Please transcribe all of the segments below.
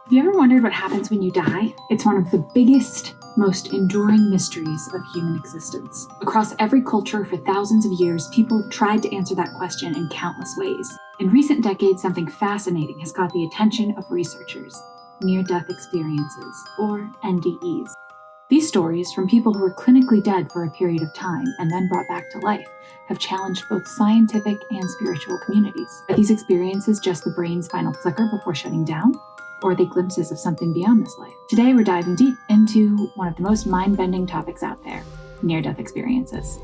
Have you ever wondered what happens when you die? It's one of the biggest, most enduring mysteries of human existence. Across every culture for thousands of years, people have tried to answer that question in countless ways. In recent decades, something fascinating has caught the attention of researchers: near-death experiences, or NDEs. These stories, from people who were clinically dead for a period of time and then brought back to life, have challenged both scientific and spiritual communities. Are these experiences just the brain's final flicker before shutting down? Or are they glimpses of something beyond this life? Today, we're diving deep into one of the most mind-bending topics out there: near-death experiences.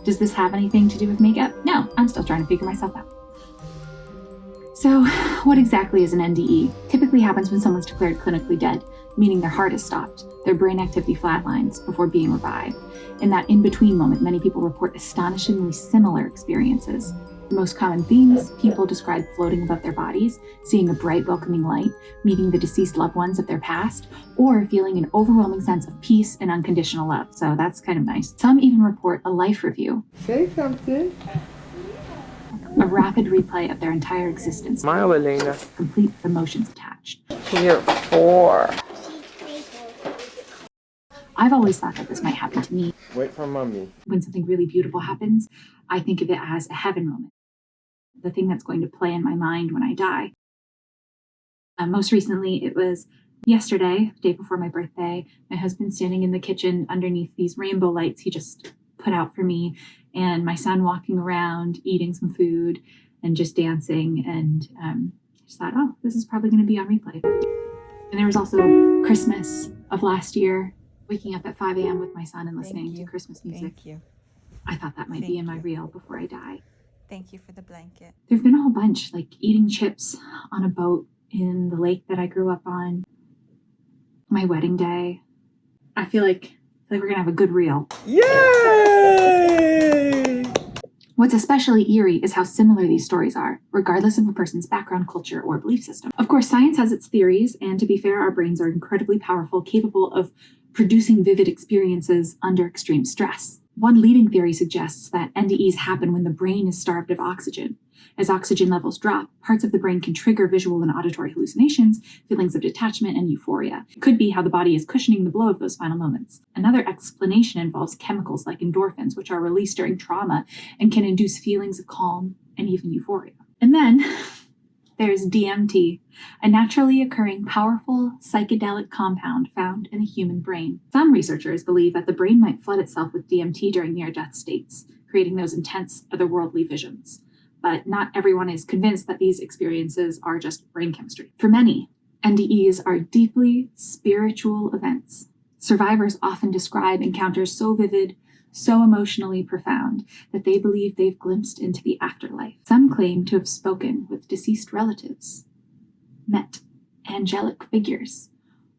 Does this have anything to do with makeup? No, I'm still trying to figure myself out. So, what exactly is an NDE? Typically happens when someone's declared clinically dead, meaning their heart is stopped, their brain activity flatlines before being revived. In that in-between moment, many people report astonishingly similar experiences. The most common themes: people describe floating above their bodies, seeing a bright, welcoming light, meeting the deceased loved ones of their past, or feeling an overwhelming sense of peace and unconditional love. So that's kind of nice. Some even report a life review. Say something. A rapid replay of their entire existence. Smile, Elena. Complete with emotions attached. Here, 4. I've always thought that this might happen to me. Wait for mommy. When something really beautiful happens, I think of it as a heaven moment. The thing that's going to play in my mind when I die. Most recently, it was yesterday, the day before my birthday. My husband's standing in the kitchen underneath these rainbow lights he just put out for me, and my son walking around, eating some food, and just dancing. And I just thought, oh, this is probably going to be on replay. And there was also Christmas of last year, waking up at 5 a.m. with my son and listening to Christmas music. Thank you. I thought that might be in my reel before I die. Thank you for the blanket. There've been a whole bunch, like eating chips on a boat in the lake that I grew up on, my wedding day. I feel like we're gonna have a good reel. Yay! What's especially eerie is how similar these stories are, regardless of a person's background, culture, or belief system. Of course, science has its theories, and to be fair, our brains are incredibly powerful, capable of producing vivid experiences under extreme stress. One leading theory suggests that NDEs happen when the brain is starved of oxygen. As oxygen levels drop, parts of the brain can trigger visual and auditory hallucinations, feelings of detachment, and euphoria. It could be how the body is cushioning the blow of those final moments. Another explanation involves chemicals like endorphins, which are released during trauma and can induce feelings of calm and even euphoria. And then there's DMT, a naturally occurring powerful psychedelic compound found in the human brain. Some researchers believe that the brain might flood itself with DMT during near-death states, creating those intense, otherworldly visions. But not everyone is convinced that these experiences are just brain chemistry. For many, NDEs are deeply spiritual events. Survivors often describe encounters so vivid, so emotionally profound, that they believe they've glimpsed into the afterlife. Some claim to have spoken with deceased relatives, met angelic figures,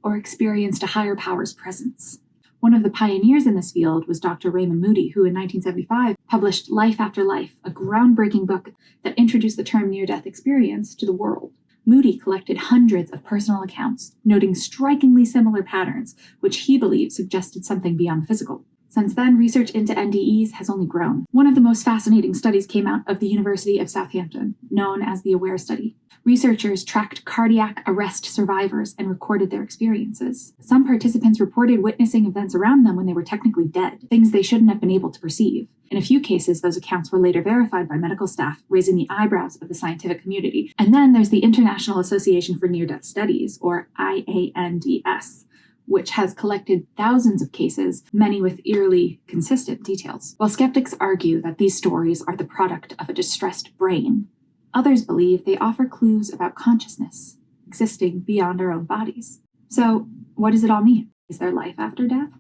or experienced a higher power's presence. One of the pioneers in this field was Dr. Raymond Moody, who in 1975 published Life After Life, a groundbreaking book that introduced the term near-death experience to the world. Moody collected hundreds of personal accounts, noting strikingly similar patterns, which he believed suggested something beyond the physical. Since then, research into NDEs has only grown. One of the most fascinating studies came out of the University of Southampton, known as the AWARE study. Researchers tracked cardiac arrest survivors and recorded their experiences. Some participants reported witnessing events around them when they were technically dead, things they shouldn't have been able to perceive. In a few cases, those accounts were later verified by medical staff, raising the eyebrows of the scientific community. And then there's the International Association for Near-Death Studies, or IANDS, which has collected thousands of cases, many with eerily consistent details. While skeptics argue that these stories are the product of a distressed brain, others believe they offer clues about consciousness existing beyond our own bodies. So, what does it all mean? Is there life after death?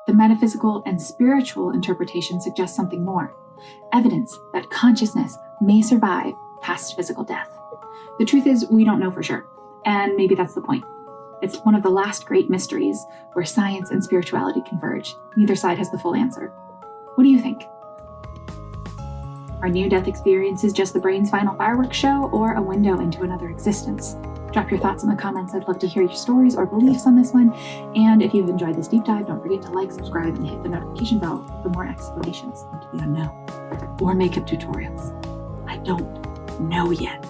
The metaphysical and spiritual interpretation suggests something more: evidence that consciousness may survive past physical death. The truth is, we don't know for sure, and maybe that's the point. It's one of the last great mysteries where science and spirituality converge. Neither side has the full answer. What do you think? Are near-death experiences just the brain's final fireworks show, or a window into another existence? Drop your thoughts in the comments. I'd love to hear your stories or beliefs on this one. And if you've enjoyed this deep dive, don't forget to like, subscribe, and hit the notification bell for more explanations into the unknown or makeup tutorials. I don't know yet.